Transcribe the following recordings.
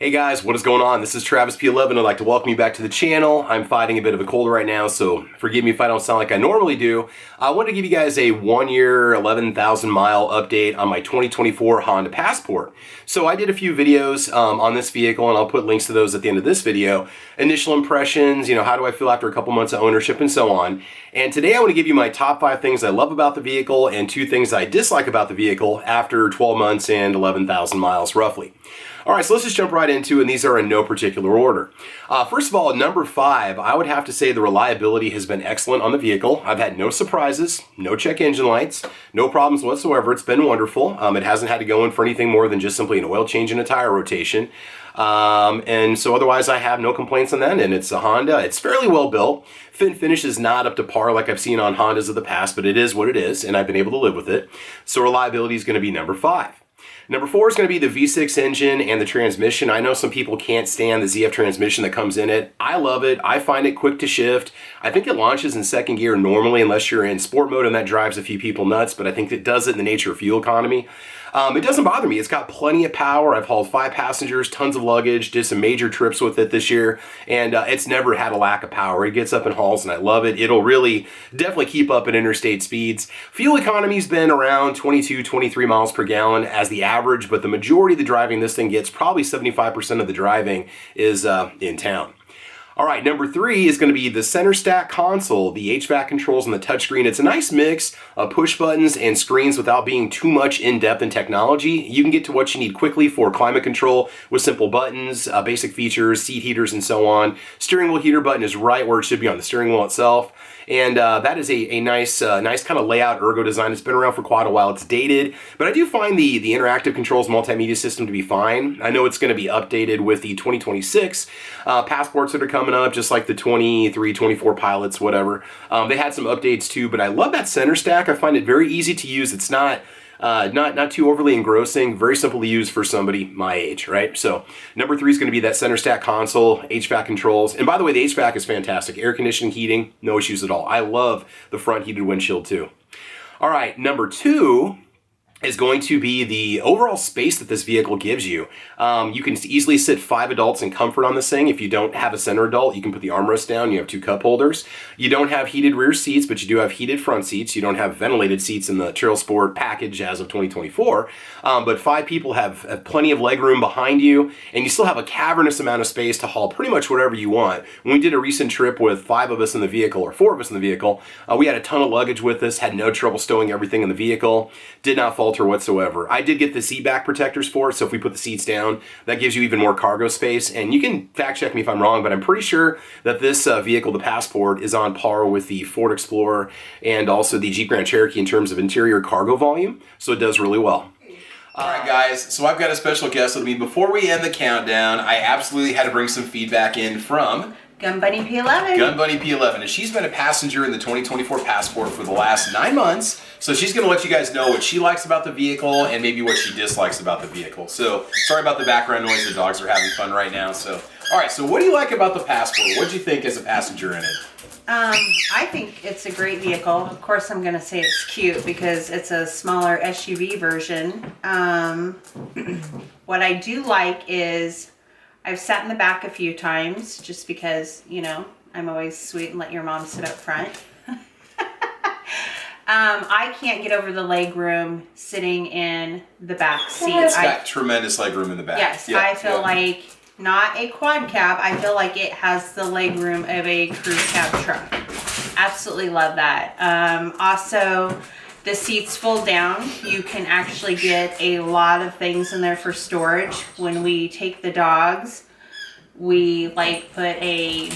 Hey guys, what is going on? This is Travis P11. I'd like to welcome you back to the channel. I'm fighting a bit of a cold right now, so forgive me if I don't sound like I normally do. I want to give you guys a 1 year, 11,000 mile update on my 2024 Honda Passport. So I did a few videos on this vehicle, and I'll put links to those at the end of this video. Initial impressions, how do I feel after a couple months of ownership and so on. And today I want to give you my top 5 things I love about the vehicle and 2 things I dislike about the vehicle after 12 months and 11,000 miles roughly. All right, so let's just jump right into it, and these are in no particular order. First of all, number 5, I would have to say the reliability has been excellent on the vehicle. I've had no surprises, no check engine lights, no problems whatsoever. It's been wonderful. It hasn't had to go in for anything more than just simply an oil change and a tire rotation. And so otherwise I have no complaints on that, and it's a Honda. It's fairly well built. Fit and finish is not up to par like I've seen on Hondas of the past, but it is what it is, and I've been able to live with it. So reliability is going to be number 5. Number 4 is going to be the V6 engine and the transmission. I know some people can't stand the ZF transmission that comes in it. I love it. I find it quick to shift. I think it launches in second gear normally unless you're in sport mode, and that drives a few people nuts, but I think it does it in the nature of fuel economy. It doesn't bother me. It's got plenty of power. I've hauled 5 passengers, tons of luggage, did some major trips with it this year, and it's never had a lack of power. It gets up and hauls, and I love it. It'll really definitely keep up at interstate speeds. Fuel economy's been around 22, 23 miles per gallon as the average, but the majority of the driving this thing gets, probably 75% of the driving, is in town. All right, number 3 is going to be the center stack console, the HVAC controls, and the touchscreen. It's a nice mix of push buttons and screens without being too much in-depth in technology. You can get to what you need quickly for climate control with simple buttons, basic features, seat heaters, and so on. Steering wheel heater button is right where it should be on the steering wheel itself. And that is a nice kind of layout ergo design. It's been around for quite a while. It's dated, but I do find the interactive controls multimedia system to be fine. I know it's going to be updated with the 2026 passports that are coming up, just like the 23, 24 pilots, whatever. They had some updates too, but I love that center stack. I find it very easy to use. It's not too overly engrossing, very simple to use for somebody my age, right? So number 3 is going to be that center stack console, HVAC controls. And by the way, the HVAC is fantastic. Air conditioning, heating, no issues at all. I love the front heated windshield too. All right, number 2 is going to be the overall space that this vehicle gives you. You can easily sit 5 adults in comfort on this thing. If you don't have a center adult, you can put the armrest down. You have 2 cup holders. You don't have heated rear seats, but you do have heated front seats. You don't have ventilated seats in the Trailsport package as of 2024. But 5 people have plenty of leg room behind you, and you still have a cavernous amount of space to haul pretty much whatever you want. When we did a recent trip with 5 of us in the vehicle, or 4 of us in the vehicle, we had a ton of luggage with us, had no trouble stowing everything in the vehicle, did not falter whatsoever. I did get the seat back protectors for it, so if we put the seats down, that gives you even more cargo space. And you can fact check me if I'm wrong, but I'm pretty sure that this vehicle, the Passport, is on par with the Ford Explorer and also the Jeep Grand Cherokee in terms of interior cargo volume, so it does really well. Alright guys, so I've got a special guest with me. Before we end the countdown, I absolutely had to bring some feedback in from Gun Bunny P11. Gun Bunny P11, and she's been a passenger in the 2024 Passport for the last 9 months, so she's going to let you guys know what she likes about the vehicle and maybe what she dislikes about the vehicle. So, sorry about the background noise, the dogs are having fun right now. So, alright, so what do you like about the Passport? What do you think as a passenger in it? I think it's a great vehicle. Of course, I'm going to say it's cute because it's a smaller SUV version. What I do like is I've sat in the back a few times just because, I'm always sweet and let your mom sit up front. I can't get over the leg room sitting in the back seat. It's got tremendous leg room in the back. Yes, yeah, I feel like not a quad cab. I feel like it has the leg room of a crew cab truck. Absolutely love that. Also, the seats fold down. You can actually get a lot of things in there for storage. When we take the dogs, we put a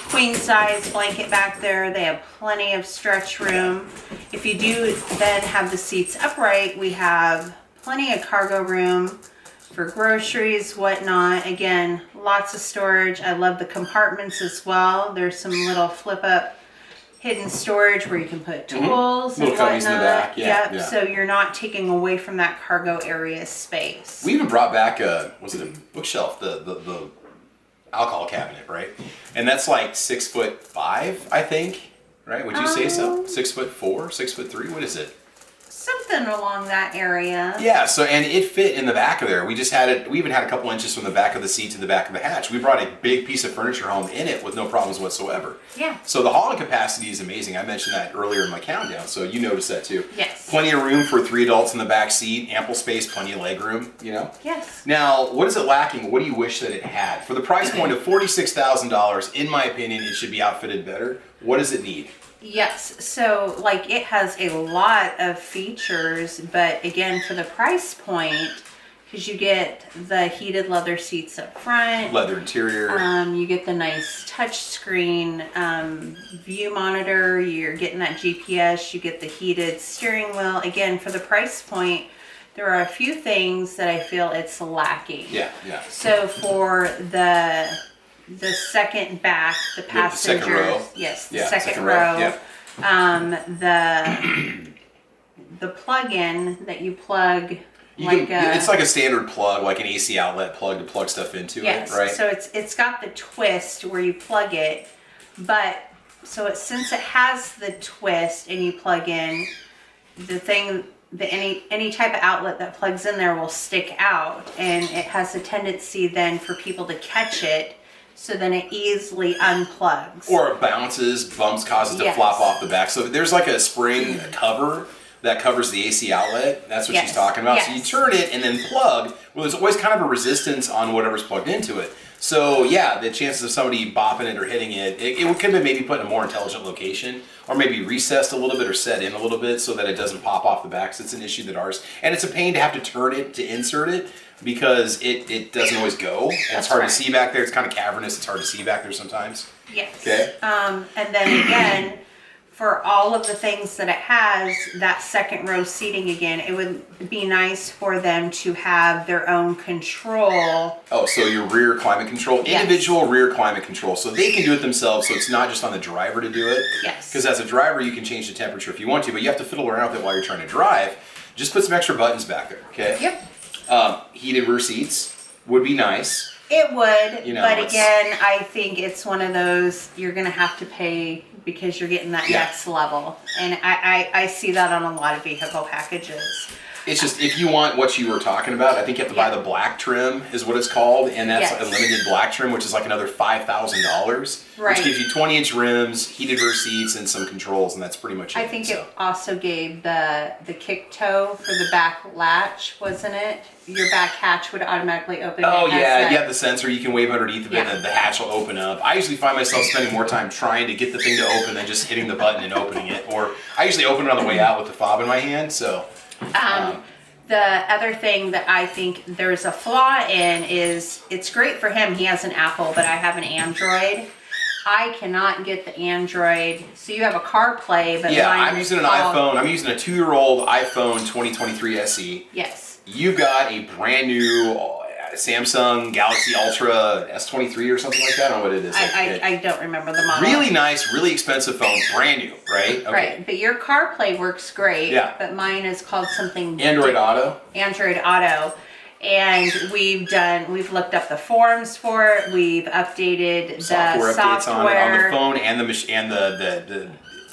queen size blanket back there. They have plenty of stretch room. If you do then have the seats upright, we have plenty of cargo room for groceries, whatnot. Again, lots of storage. I love the compartments as well. There's some little flip up hidden storage where you can put tools and whatnot. In the back. Yeah. So you're not taking away from that cargo area space. We even brought back a bookshelf, the alcohol cabinet, right? And that's like 6'5", I think, right? Would you say so? 6'4", 6'3"? What is it? something along that area. Yeah, so and it fit in the back of there. We just had it, we even had a couple inches from the back of the seat to the back of the hatch. We brought a big piece of furniture home in it with no problems whatsoever. Yeah. So the hauling capacity is amazing. I mentioned that earlier in my countdown, so you noticed that too. Yes. Plenty of room for 3 adults in the back seat, ample space, plenty of leg room, you know? Yes. Now, what is it lacking? What do you wish that it had? For the price point of $46,000, in my opinion, it should be outfitted better. What does it need? Yes, so like it has a lot of features, but again, for the price point, because you get the heated leather seats up front, Leather interior. you get the nice touch screen view monitor, you're getting that GPS, you get the heated steering wheel. Again, for the price point, there are a few things that I feel it's lacking. Yeah. So for the second back, the passengers, second row. yes, the Yeah, second row, yeah. the plug-in that you plug, It's like a standard plug, like an AC outlet plug to plug stuff into yes, it, right? so it's got the twist where you plug it, but since it has the twist and you plug in, any type of outlet that plugs in there will stick out, and it has a tendency then for people to catch it. So then it easily unplugs. Or it bounces, bumps, causes it to flop off the back. So there's like a spring cover that covers the AC outlet. That's what she's talking about. Yes. So you turn it and then plug. Well, there's always kind of a resistance on whatever's plugged into it. So yeah, the chances of somebody bopping it or hitting it could have been maybe put in a more intelligent location, or maybe recessed a little bit or set in a little bit so that it doesn't pop off the back. So it's an issue that ours, and it's a pain to have to turn it to insert it, because it doesn't always go. And it's hard to see back there. It's kind of cavernous. It's hard to see back there sometimes. Yes. Okay. And then again, for all of the things that it has, that second row seating again, it would be nice for them to have their own control. Oh, so your rear climate control, individual rear climate control. So they can do it themselves, so it's not just on the driver to do it. Yes. Because as a driver, you can change the temperature if you want to, but you have to fiddle around with it while you're trying to drive. Just put some extra buttons back there, okay? Yep. Heated rear seats would be nice. It would, You know, but again, I think it's one of those you're going to have to pay because you're getting that next level. And I see that on a lot of vehicle packages. It's just, if you want what you were talking about, I think you have to buy the black trim, is what it's called, and that's a limited black trim, which is like another $5,000, right, which gives you 20-inch rims, heated rear seats, and some controls, and that's pretty much it. I think it also gave the kick toe for the back latch, wasn't it? Your back hatch would automatically open. Oh yeah, you have the sensor, you can wave underneath of it, and the hatch will open up. I usually find myself spending more time trying to get the thing to open than just hitting the button and opening it, or I usually open it on the way out with the fob in my hand, so... The other thing that I think there's a flaw in is, it's great for him, he has an Apple, but I have an Android. I cannot get the Android, so you have a CarPlay, but yeah, mine I'm is using an called, iPhone. I'm using a 2-year-old iPhone 2023 SE. Yes. You've got a brand new Samsung Galaxy Ultra S23 or something like that. I don't know what it is. I don't remember the model. Really nice, really expensive phone, brand new, right? Okay. Right, but your CarPlay works great. Yeah. But mine is called something Android Auto. Android Auto. And we've looked up the forums for it. We've updated Software the updates software on the phone and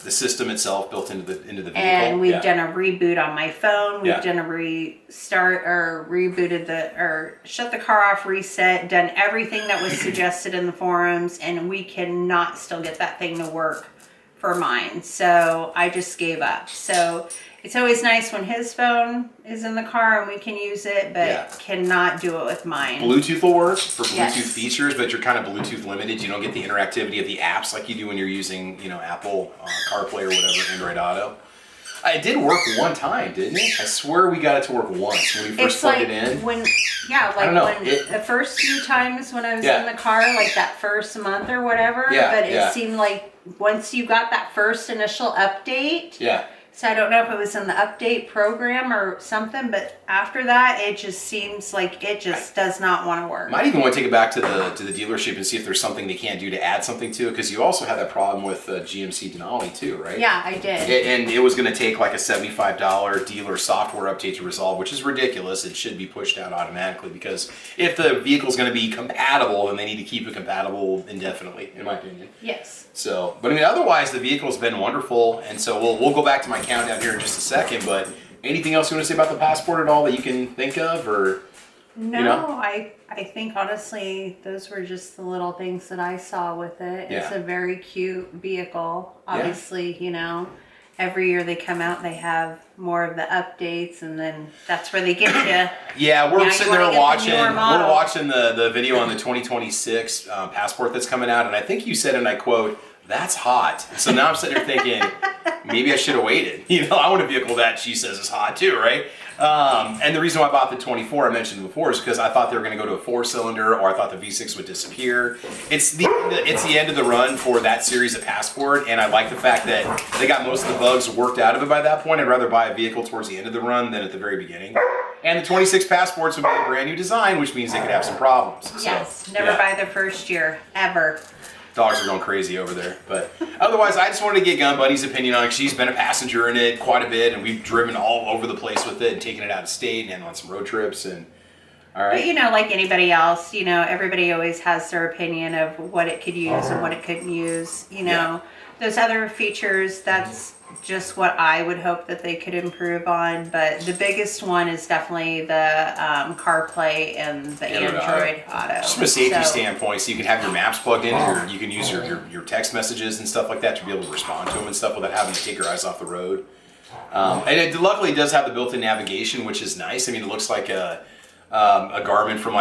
the system itself built into the vehicle. And we've done a reboot on my phone. We've Yeah. done a restart or rebooted shut the car off, reset, done everything that was suggested in the forums, and we cannot still get that thing to work for mine. So I just gave up. So it's always nice when his phone is in the car and we can use it, but cannot do it with mine. Bluetooth will work for Bluetooth Yes. features, but you're kind of Bluetooth limited. You don't get the interactivity of the apps like you do when you're using, Apple CarPlay or whatever, Android Auto. It did work one time, didn't it? I swear we got it to work once when we first plugged it in. I don't know. The first few times when I was in the car, like that first month or whatever, but it seemed like once you got that first initial update, so I don't know if it was in the update program or something, but after that, it just seems like it just does not want to work. Might even want to take it back to the dealership and see if there's something they can't do to add something to it, because you also had that problem with GMC Denali too, right? Yeah, I did. And it was going to take like a $75 dealer software update to resolve, which is ridiculous. It should be pushed out automatically, because if the vehicle is going to be compatible, then they need to keep it compatible indefinitely, in my opinion. Yes. So, but I mean, otherwise the vehicle's been wonderful, and so we'll go back to my countdown here in just a second, but Anything else you want to say about the Passport at all that you can think of, or? No, You know? I think honestly those were just the little things that I saw with it. It's Yeah. a very cute vehicle. Obviously, every year they come out, they have more of the updates, and then that's where they get you. Yeah, we're Now you sitting wanna there get the watching. newer We're model. watching the video on the 2026 Passport that's coming out, and I think you said, and I quote, "That's hot." So now I'm sitting there thinking, maybe I should have waited. I want a vehicle that she says is hot too, right? And the reason why I bought the 24 I mentioned before is because I thought they were going to go to a 4-cylinder, or I thought the V6 would disappear. It's the end of the run for that series of Passport, and I like the fact that they got most of the bugs worked out of it by that point. I'd rather buy a vehicle towards the end of the run than at the very beginning. And the 26 Passports would be a brand new design, which means they could have some problems. So, Yes, never yeah. buy the first year ever. Dogs are going crazy over there. But otherwise, I just wanted to get Gun Bunny's opinion on it. She's been a passenger in it quite a bit, and we've driven all over the place with it and taken it out of state and on some road trips. And all right. But like anybody else, everybody always has their opinion of what it could use and what it couldn't use. Yeah. Those other features, that's just what I would hope that they could improve on. But the biggest one is definitely the CarPlay and the Android Auto. Just from a safety standpoint, so you can have your maps plugged in, you can use your text messages and stuff like that to be able to respond to them and stuff without having to take your eyes off the road. And it luckily does have the built-in navigation, which is nice. I mean, it looks like a Garmin from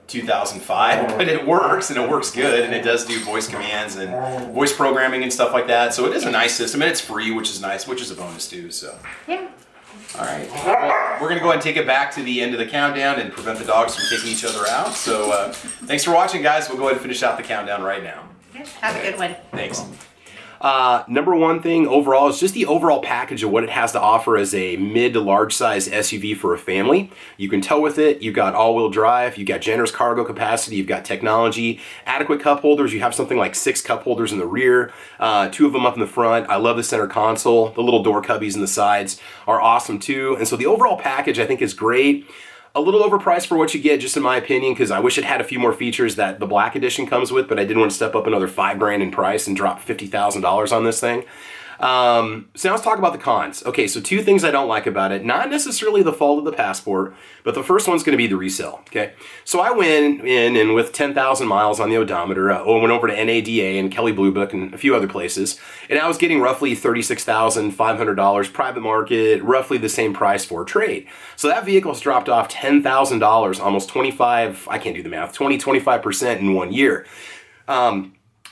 2005, but it works, and it works good, and it does do voice commands and voice programming and stuff like that. So it is a nice system, and it's free, which is nice, which is a bonus too. So Yeah. all right, well, we're gonna go ahead and take it back to the end of the countdown and prevent the dogs from taking each other out. So thanks for watching, guys. We'll go ahead and finish out the countdown right now. Have a good one. Thanks. Number one thing overall is just the overall package of what it has to offer as a mid to large size SUV for a family. You can tow with it. You've got all-wheel drive. You've got generous cargo capacity. You've got technology, adequate cup holders. You have something like 6 cup holders in the rear, 2 of them up in the front. I love the center console. The little door cubbies in the sides are awesome too. And so the overall package I think is great. A little overpriced for what you get, just in my opinion, because I wish it had a few more features that the Black Edition comes with, but I didn't want to step up another $5,000 in price and drop $50,000 on this thing. So now let's talk about the cons. Okay, so 2 things I don't like about it. Not necessarily the fault of the Passport, but the first one's going to be the resale. Okay, so I went in and with 10,000 miles on the odometer, went over to NADA and Kelley Blue Book and a few other places, and I was getting roughly $36,500 private market, roughly the same price for trade. So that vehicle's dropped off $10,000, almost 25, I can't do the math, 25% in 1 year.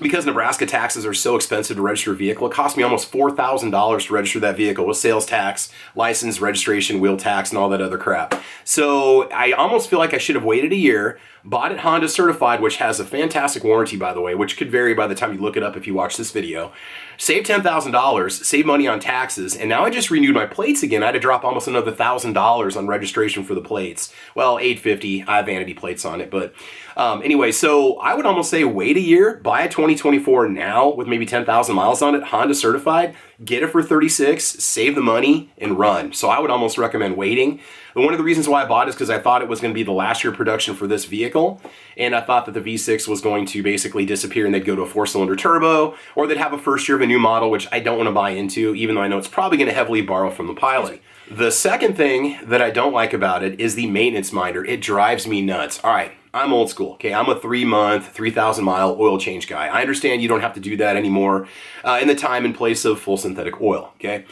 Because Nebraska taxes are so expensive to register a vehicle, it cost me almost $4,000 to register that vehicle with sales tax, license, registration, wheel tax, and all that other crap. So I almost feel like I should have waited a year, bought it Honda certified, which has a fantastic warranty, by the way, which could vary by the time you look it up if you watch this video. Save $10,000, save money on taxes, and now I just renewed my plates again. I had to drop almost another $1,000 on registration for the plates. Well, $850. I have vanity plates on it, but anyway, so I would almost say wait a year, buy a 2024 now with maybe 10,000 miles on it, Honda certified, get it for $36, save the money, and run. So I would almost recommend waiting. And one of the reasons why I bought it is because I thought it was going to be the last year production for this vehicle, and I thought that the V6 was going to basically disappear and they'd go to a 4-cylinder turbo, or they'd have a first year of a new model, which I don't want to buy into, even though I know it's probably going to heavily borrow from the Pilot. The second thing that I don't like about it is the maintenance minder. It drives me nuts. All right, I'm old school, okay? I'm a 3-month, 3,000 mile oil change guy. I understand you don't have to do that anymore in the time and place of full synthetic oil, okay?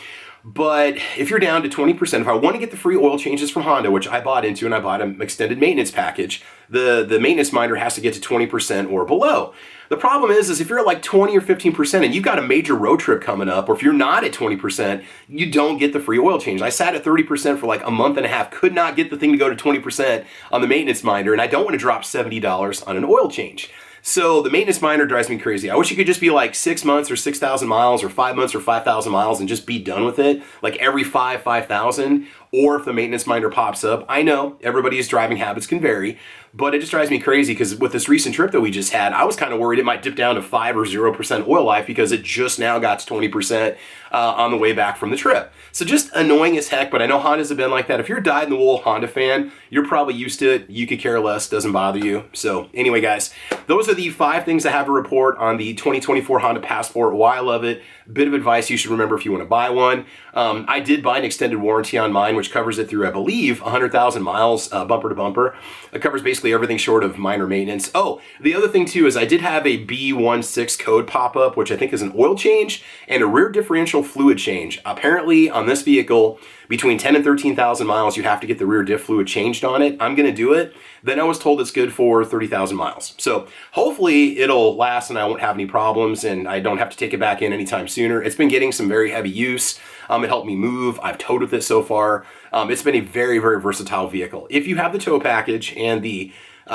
But if you're down to 20%, if I want to get the free oil changes from Honda, which I bought into, and I bought an extended maintenance package, the maintenance minder has to get to 20% or below. The problem is if you're at like 20 or 15% and you've got a major road trip coming up, or if you're not at 20%, you don't get the free oil change. I sat at 30% for like a month and a half, could not get the thing to go to 20% on the maintenance minder, and I don't want to drop $70 on an oil change. So the maintenance minder drives me crazy. I wish you could just be like 6 months or 6,000 miles, or 5 months or 5,000 miles and just be done with it. Like every 5,000. Or if the maintenance minder pops up. I know everybody's driving habits can vary, but it just drives me crazy because with this recent trip that we just had, I was kind of worried it might dip down to 5 or 0% oil life because it just now got to 20% on the way back from the trip. So just annoying as heck, but I know Hondas have been like that. If you're a dyed-in-the-wool Honda fan, you're probably used to it. You could care less, doesn't bother you. So anyway, guys, those are the 5 things I have to report on the 2024 Honda Passport, why I love it. Bit of advice you should remember if you want to buy one. I did buy an extended warranty on mine, which covers it through, I believe, 100,000 miles, bumper to bumper. It covers basically everything short of minor maintenance. Oh, the other thing too is I did have a B16 code pop up, which I think is an oil change and a rear differential fluid change. Apparently on this vehicle, between 10 and 13,000 miles, you have to get the rear diff fluid changed on it. I'm gonna do it. Then I was told it's good for 30,000 miles. So hopefully it'll last and I won't have any problems and I don't have to take it back in anytime sooner. It's been getting some very heavy use. It helped me move. I've towed with it so far. It's been a very, very versatile vehicle. If you have the tow package and the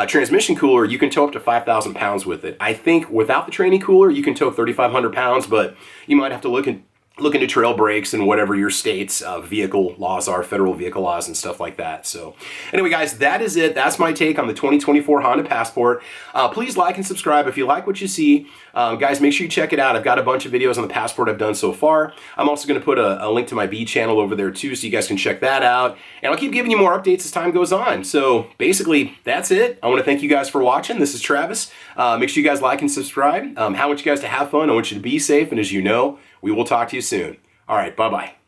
transmission cooler, you can tow up to 5,000 pounds with it. I think without the training cooler, you can tow 3,500 pounds, but you might have to look into trail brakes and whatever your state's vehicle laws are, federal vehicle laws and stuff like that. So anyway, guys, that is it. That's my take on the 2024 Honda Passport. Please like and subscribe if you like what you see. Guys, make sure you check it out. I've got a bunch of videos on the Passport I've done so far. I'm also going to put a link to my B channel over there too, so you guys can check that out. And I'll keep giving you more updates as time goes on. So basically, that's it. I want to thank you guys for watching. This is Travis. Make sure you guys like and subscribe. I want you guys to have fun. I want you to be safe. And as you know, we will talk to you soon. All right, bye-bye.